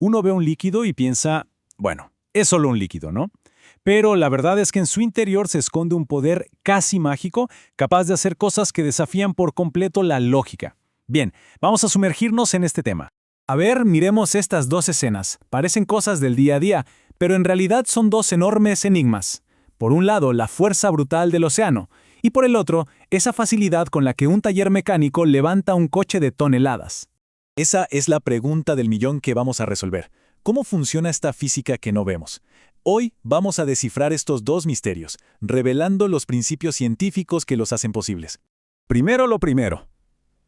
Uno ve un líquido y piensa, bueno, es solo un líquido, ¿no? Pero la verdad es que en su interior se esconde un poder casi mágico, capaz de hacer cosas que desafían por completo la lógica. Bien, vamos a sumergirnos en este tema. A ver, miremos estas dos escenas. Parecen cosas del día a día, pero en realidad son dos enormes enigmas. Por un lado, la fuerza brutal del océano, y por el otro, esa facilidad con la que un taller mecánico levanta un coche de toneladas. Esa es la pregunta del millón que vamos a resolver. ¿Cómo funciona esta física que no vemos? Hoy vamos a descifrar estos dos misterios, revelando los principios científicos que los hacen posibles. Primero lo primero.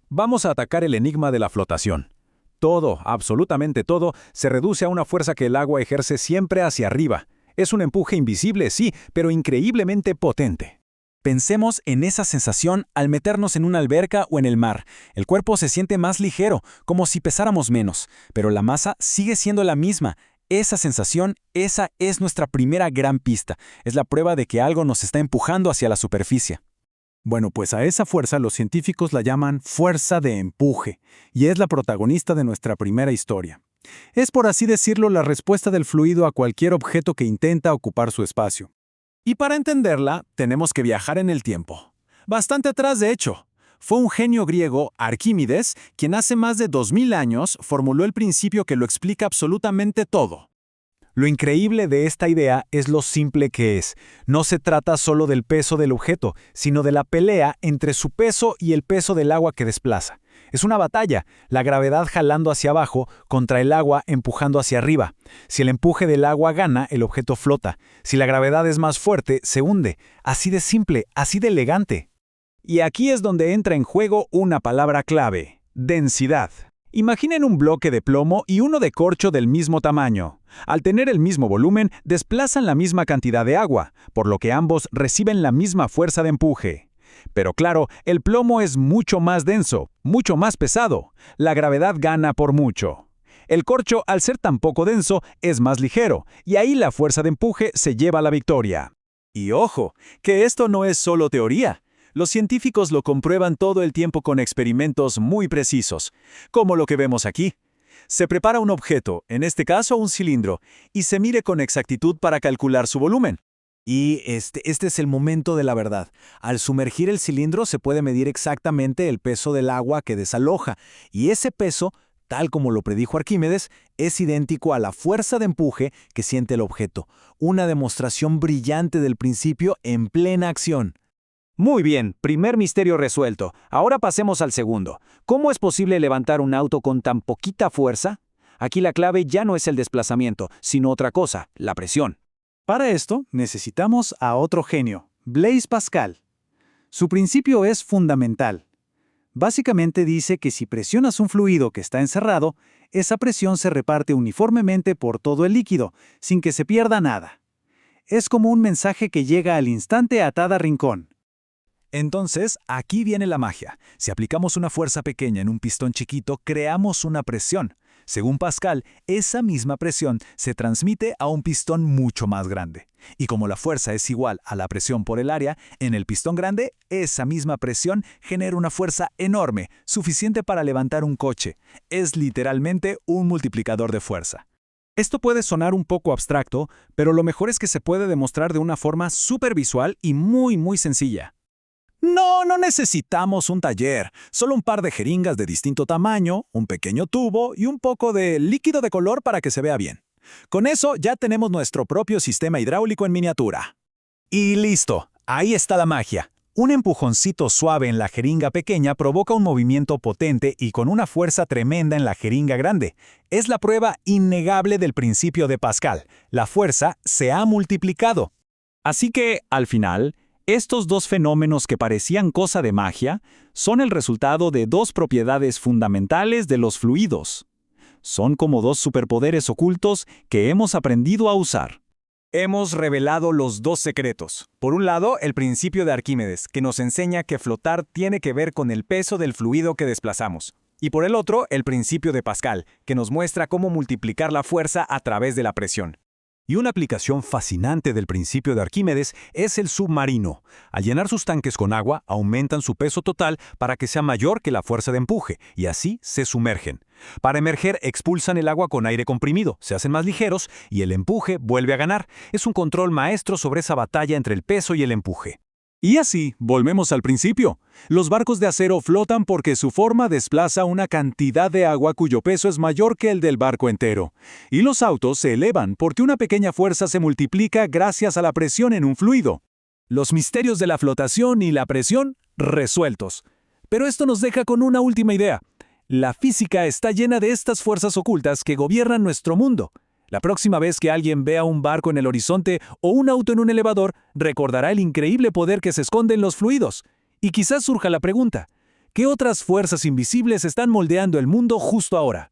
Vamos a atacar el enigma de la flotación. Todo, absolutamente todo, se reduce a una fuerza que el agua ejerce siempre hacia arriba. Es un empuje invisible, sí, pero increíblemente potente. Pensemos en esa sensación al meternos en una alberca o en el mar. El cuerpo se siente más ligero, como si pesáramos menos, pero la masa sigue siendo la misma. Esa sensación, esa es nuestra primera gran pista. Es la prueba de que algo nos está empujando hacia la superficie. Bueno, pues a esa fuerza los científicos la llaman fuerza de empuje, y es la protagonista de nuestra primera historia. Es, por así decirlo, la respuesta del fluido a cualquier objeto que intenta ocupar su espacio. Y para entenderla, tenemos que viajar en el tiempo. Bastante atrás, de hecho. Fue un genio griego, Arquímedes, quien hace más de 2000 años formuló el principio que lo explica absolutamente todo. Lo increíble de esta idea es lo simple que es. No se trata solo del peso del objeto, sino de la pelea entre su peso y el peso del agua que desplaza. Es una batalla, la gravedad jalando hacia abajo contra el agua empujando hacia arriba. Si el empuje del agua gana, el objeto flota. Si la gravedad es más fuerte, se hunde. Así de simple, así de elegante. Y aquí es donde entra en juego una palabra clave: densidad. Imaginen un bloque de plomo y uno de corcho del mismo tamaño. Al tener el mismo volumen, desplazan la misma cantidad de agua, por lo que ambos reciben la misma fuerza de empuje. Pero claro, el plomo es mucho más denso, mucho más pesado. La gravedad gana por mucho. El corcho, al ser tan poco denso, es más ligero, y ahí la fuerza de empuje se lleva la victoria. Y ojo, que esto no es solo teoría. Los científicos lo comprueban todo el tiempo con experimentos muy precisos, como lo que vemos aquí. Se prepara un objeto, en este caso un cilindro, y se mide con exactitud para calcular su volumen. Y este es el momento de la verdad. Al sumergir el cilindro se puede medir exactamente el peso del agua que desaloja, y ese peso, tal como lo predijo Arquímedes, es idéntico a la fuerza de empuje que siente el objeto. Una demostración brillante del principio en plena acción. Muy bien, primer misterio resuelto. Ahora pasemos al segundo. ¿Cómo es posible levantar un auto con tan poquita fuerza? Aquí la clave ya no es el desplazamiento, sino otra cosa, la presión. Para esto necesitamos a otro genio, Blaise Pascal. Su principio es fundamental. Básicamente dice que si presionas un fluido que está encerrado, esa presión se reparte uniformemente por todo el líquido, sin que se pierda nada. Es como un mensaje que llega al instante a cada rincón. Entonces, aquí viene la magia. Si aplicamos una fuerza pequeña en un pistón chiquito, creamos una presión. Según Pascal, esa misma presión se transmite a un pistón mucho más grande. Y como la fuerza es igual a la presión por el área, en el pistón grande, esa misma presión genera una fuerza enorme, suficiente para levantar un coche. Es literalmente un multiplicador de fuerza. Esto puede sonar un poco abstracto, pero lo mejor es que se puede demostrar de una forma súper visual y muy sencilla. No necesitamos un taller, solo un par de jeringas de distinto tamaño, un pequeño tubo y un poco de líquido de color para que se vea bien. Con eso ya tenemos nuestro propio sistema hidráulico en miniatura. Y listo, ahí está la magia. Un empujoncito suave en la jeringa pequeña provoca un movimiento potente y con una fuerza tremenda en la jeringa grande. Es la prueba innegable del principio de Pascal. La fuerza se ha multiplicado. Así que, al final, estos dos fenómenos que parecían cosa de magia son el resultado de dos propiedades fundamentales de los fluidos. Son como dos superpoderes ocultos que hemos aprendido a usar. Hemos revelado los dos secretos. Por un lado, el principio de Arquímedes, que nos enseña que flotar tiene que ver con el peso del fluido que desplazamos. Y por el otro, el principio de Pascal, que nos muestra cómo multiplicar la fuerza a través de la presión. Y una aplicación fascinante del principio de Arquímedes es el submarino. Al llenar sus tanques con agua, aumentan su peso total para que sea mayor que la fuerza de empuje, y así se sumergen. Para emerger, expulsan el agua con aire comprimido, se hacen más ligeros y el empuje vuelve a ganar. Es un control maestro sobre esa batalla entre el peso y el empuje. Y así, volvemos al principio. Los barcos de acero flotan porque su forma desplaza una cantidad de agua cuyo peso es mayor que el del barco entero. Y los autos se elevan porque una pequeña fuerza se multiplica gracias a la presión en un fluido. Los misterios de la flotación y la presión resueltos. Pero esto nos deja con una última idea. La física está llena de estas fuerzas ocultas que gobiernan nuestro mundo. La próxima vez que alguien vea un barco en el horizonte o un auto en un elevador, recordará el increíble poder que se esconde en los fluidos. Y quizás surja la pregunta, ¿qué otras fuerzas invisibles están moldeando el mundo justo ahora?